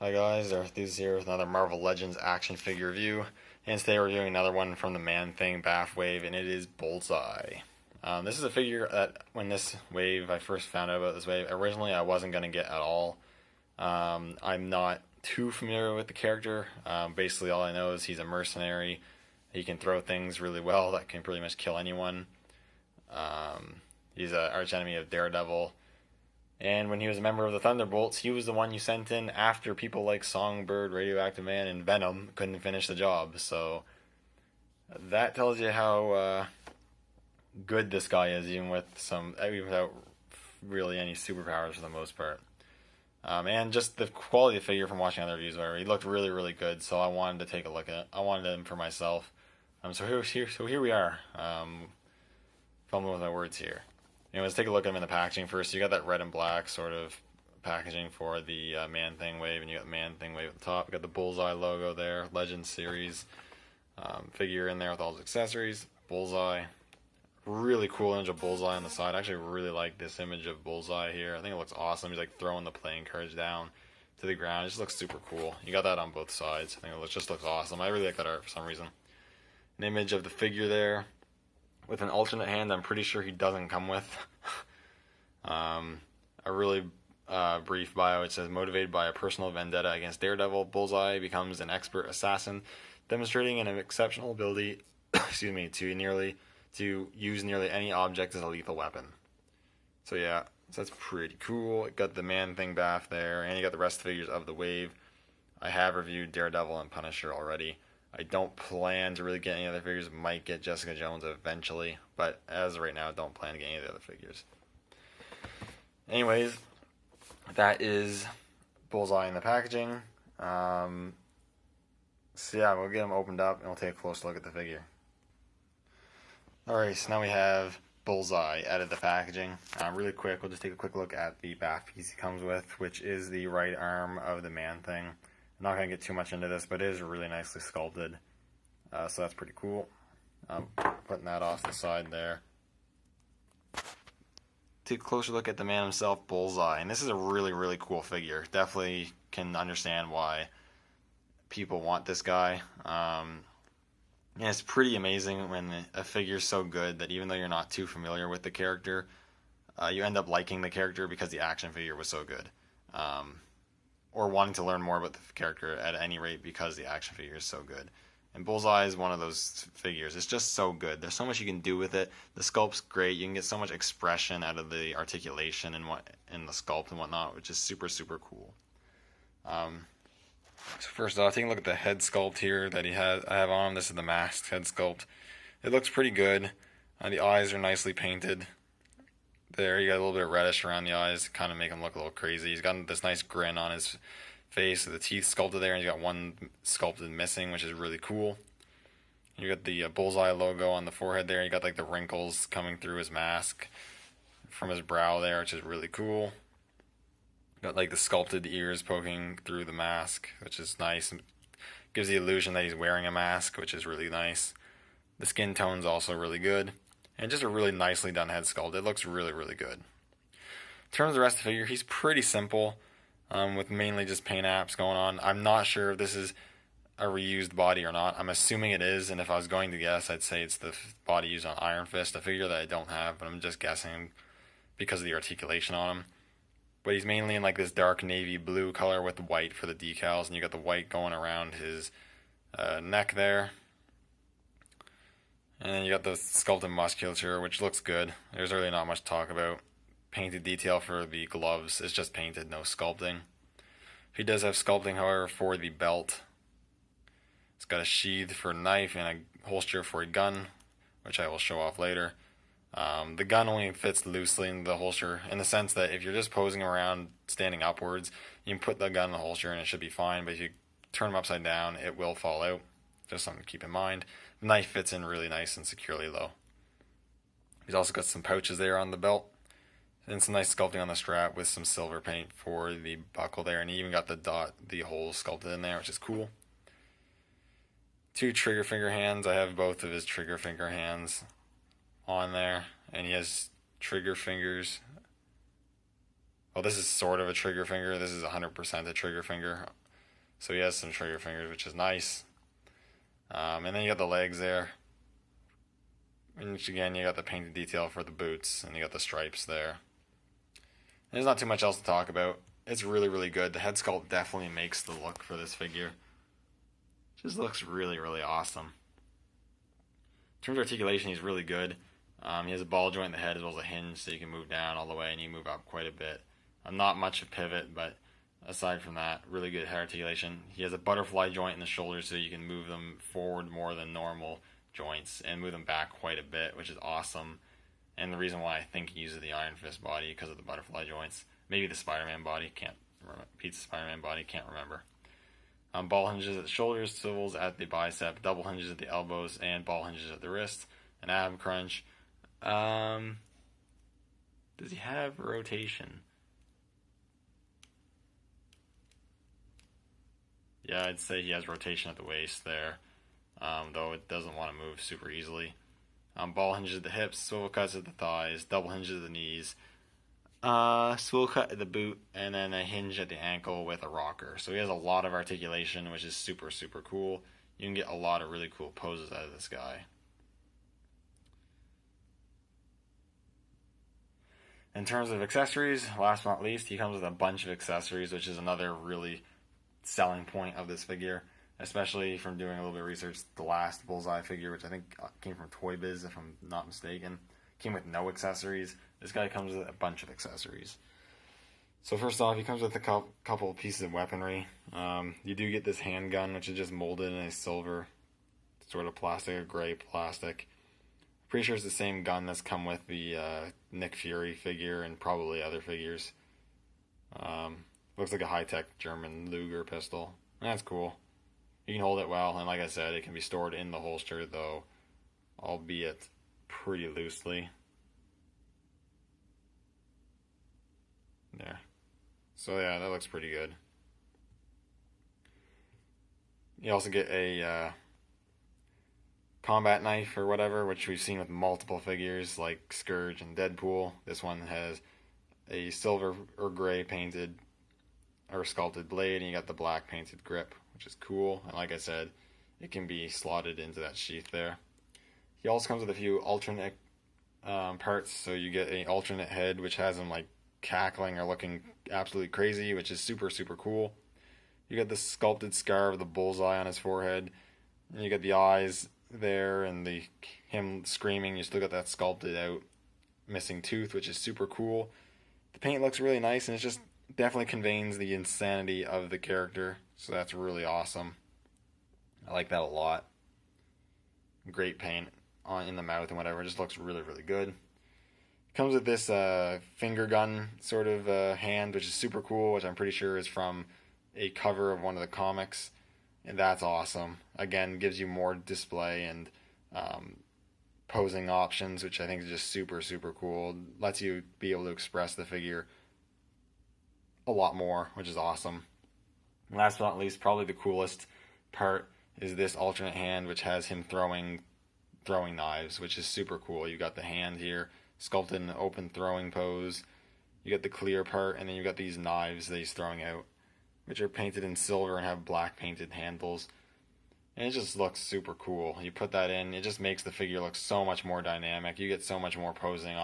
Hi guys, Arthur's here with another Marvel Legends action figure review, and today we're doing another one from the Man-Thing Bath Wave, and it is Bullseye. This is a figure that when this wave, I first found out about this wave, originally I wasn't going to get at all. I'm not too familiar with the character. Basically all I know is he's a mercenary. He can throw things really well that can pretty much kill anyone. He's an archenemy of Daredevil. And when he was a member of the Thunderbolts, he was the one you sent in after people like Songbird, Radioactive Man, and Venom couldn't finish the job. So that tells you how good this guy is, even without really any superpowers for the most part. And just the quality of the figure from watching other reviews, where he looked really, really good. So I wanted to take a look at it. I wanted him for myself. So here we are. Fumbling with my words here. Anyways, take a look at them in the packaging first. You got that red and black sort of packaging for the Man-Thing Wave, and you got the Man-Thing Wave at the top. You got the Bullseye logo there, Legends series figure in there with all his accessories. Bullseye, really cool image of Bullseye on the side. I actually really like this image of Bullseye here. I think it looks awesome. He's like throwing the playing cards down to the ground. It just looks super cool. You got that on both sides. I think it just looks awesome. I really like that art for some reason. An image of the figure there with an alternate hand I'm pretty sure he doesn't come with. A really brief bio. It says, motivated by a personal vendetta against Daredevil, Bullseye becomes an expert assassin, demonstrating an exceptional ability to use nearly any object as a lethal weapon. So yeah, so that's pretty cool. It got the Man-Thing Bath there, and you got the rest of the figures of the wave. I have reviewed Daredevil and Punisher already. I don't plan to really get any other figures. Might get Jessica Jones eventually, but as of right now, don't plan to get any of the other figures. Anyways, that is Bullseye in the packaging. So yeah, we'll get him opened up and we'll take a close look at the figure. Alright, so now we have Bullseye out of the packaging. Really quick, we'll just take a quick look at the bath piece he comes with, which is the right arm of the Man-Thing. I'm not going to get too much into this, but it is really nicely sculpted. So that's pretty cool. Putting that off the side there. Take a closer look at the man himself, Bullseye. And this is a really, really cool figure. Definitely can understand why people want this guy. And it's pretty amazing when a figure's so good that even though you're not too familiar with the character, you end up liking the character because the action figure was so good. Or wanting to learn more about the character at any rate because the action figure is so good. And Bullseye is one of those figures. It's just so good. There's so much you can do with it. The sculpt's great. You can get so much expression out of the articulation and the sculpt and whatnot, which is super, super cool. So first off, taking a look at the head sculpt here that I have on him. This is the masked head sculpt. It looks pretty good. The eyes are nicely painted. There, you got a little bit of reddish around the eyes, kind of make him look a little crazy. He's got this nice grin on his face, the teeth sculpted there, and he's got one sculpted missing, which is really cool. You got the Bullseye logo on the forehead there. You got like the wrinkles coming through his mask from his brow there, which is really cool. Got like the sculpted ears poking through the mask, which is nice. Gives the illusion that he's wearing a mask, which is really nice. The skin tone's also really good. And just a really nicely done head sculpt. It looks really, really good. In terms of the rest of the figure, he's pretty simple, with mainly just paint apps going on. I'm not sure if this is a reused body or not. I'm assuming it is, and if I was going to guess, I'd say it's the body used on Iron Fist, a figure that I don't have, but I'm just guessing because of the articulation on him. But he's mainly in like this dark navy blue color with white for the decals, and you got the white going around his neck there. And then you got the sculpted musculature, which looks good. There's really not much to talk about. Painted detail for the gloves. It's just painted, no sculpting. He does have sculpting, however, for the belt. It's got a sheath for a knife and a holster for a gun, which I will show off later. The gun only fits loosely in the holster, in the sense that if you're just posing around standing upwards, you can put the gun in the holster and it should be fine, but if you turn them upside down, it will fall out. Just something to keep in mind. The knife fits in really nice and securely though. He's also got some pouches there on the belt. And some nice sculpting on the strap with some silver paint for the buckle there. And he even got the holes sculpted in there, which is cool. 2 trigger finger hands. I have both of his trigger finger hands on there. And he has trigger fingers. Well, this is sort of a trigger finger. This is 100% a trigger finger. So he has some trigger fingers, which is nice. And then you got the legs there. And again, you got the painted detail for the boots, and you got the stripes there. And there's not too much else to talk about. It's really, really good. The head sculpt definitely makes the look for this figure. Just looks really, really awesome. In terms of articulation, he's really good. He has a ball joint in the head as well as a hinge, so you can move down all the way and you can move up quite a bit. Not much of pivot, but aside from that, really good head articulation. He has a butterfly joint in the shoulders, so you can move them forward more than normal joints and move them back quite a bit, which is awesome. And the reason why I think he uses the Iron Fist body because of the butterfly joints. Maybe the Spider-Man body, can't remember. Pete's Spider-Man body, can't remember. Ball hinges at the shoulders, swivels at the bicep, double hinges at the elbows, and ball hinges at the wrist. An ab crunch. Does he have rotation? Yeah, I'd say he has rotation at the waist there, though it doesn't want to move super easily. Ball hinges at the hips, swivel cuts at the thighs, double hinges at the knees, swivel cut at the boot, and then a hinge at the ankle with a rocker. So he has a lot of articulation, which is super, super cool. You can get a lot of really cool poses out of this guy. In terms of accessories, last but not least, he comes with a bunch of accessories, which is another really selling point of this figure, especially from doing a little bit of research. The last Bullseye figure, which I think came from Toy Biz, if I'm not mistaken, came with no accessories. This guy comes with a bunch of accessories. So first off, he comes with a couple of pieces of weaponry. You do get this handgun, which is just molded in a silver sort of plastic or gray plastic. Pretty sure it's the same gun that's come with the Nick Fury figure and probably other figures. Looks like a high-tech German Luger pistol. That's cool. You can hold it well, and like I said, it can be stored in the holster, though, albeit pretty loosely. There. So yeah, that looks pretty good. You also get a combat knife or whatever, which we've seen with multiple figures like Scourge and Deadpool. This one has a silver or gray painted or sculpted blade, and you got the black painted grip, which is cool. And like I said, it can be slotted into that sheath there. He also comes with a few alternate parts, so you get an alternate head, which has him like cackling or looking absolutely crazy, which is super, super cool. You got the sculpted scar of the bullseye on his forehead, and you got the eyes there and him screaming. You still got that sculpted out missing tooth, which is super cool. The paint looks really nice, and it's just definitely conveys the insanity of the character, so that's really awesome. I like that a lot. Great paint in the mouth and whatever. It just looks really, really good. Comes with this finger gun sort of hand, which is super cool, which I'm pretty sure is from a cover of one of the comics, and that's awesome. Again, gives you more display and posing options, which I think is just super, super cool. Lets you be able to express the figure a lot more, which is awesome. And last but not least, probably the coolest part is this alternate hand, which has him throwing knives, which is super cool. You got the hand here sculpted in an open throwing pose. You got the clear part, and then you got these knives that he's throwing out, which are painted in silver and have black painted handles. And it just looks super cool. You put that in, it just makes the figure look so much more dynamic. You get so much more posing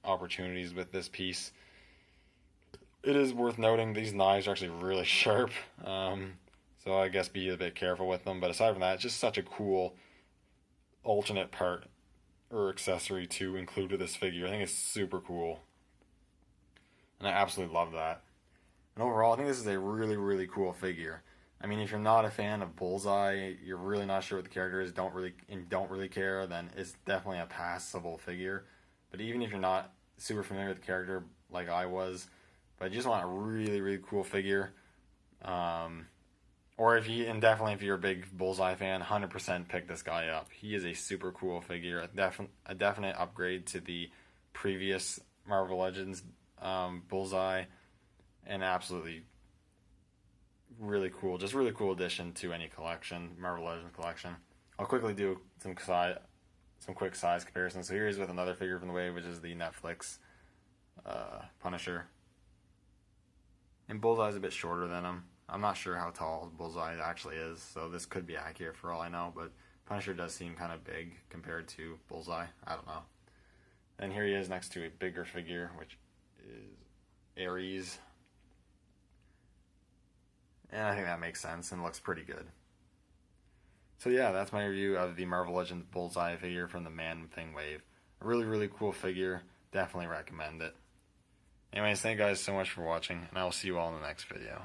opportunities with this piece. It is worth noting these knives are actually really sharp, so I guess be a bit careful with them. But aside from that, it's just such a cool alternate part or accessory to include with this figure. I think it's super cool, and I absolutely love that. And overall, I think this is a really, really cool figure. I mean, if you're not a fan of Bullseye, you're really not sure what the character is, don't really care, then it's definitely a passable figure. But even if you're not super familiar with the character like I was, but you just want a really, really cool figure, or definitely if you're a big Bullseye fan, 100% pick this guy up. He is a super cool figure, a definite upgrade to the previous Marvel Legends Bullseye, and absolutely really cool, just really cool addition to any collection, Marvel Legends collection. I'll quickly do some quick size comparisons. So here he's with another figure from the wave, which is the Netflix Punisher. And Bullseye's a bit shorter than him. I'm not sure how tall Bullseye actually is, so this could be accurate for all I know, but Punisher does seem kind of big compared to Bullseye. I don't know. And here he is next to a bigger figure, which is Ares. And I think that makes sense and looks pretty good. So yeah, that's my review of the Marvel Legends Bullseye figure from the Man-Thing wave. A really, really cool figure. Definitely recommend it. Anyways, thank you guys so much for watching, and I will see you all in the next video.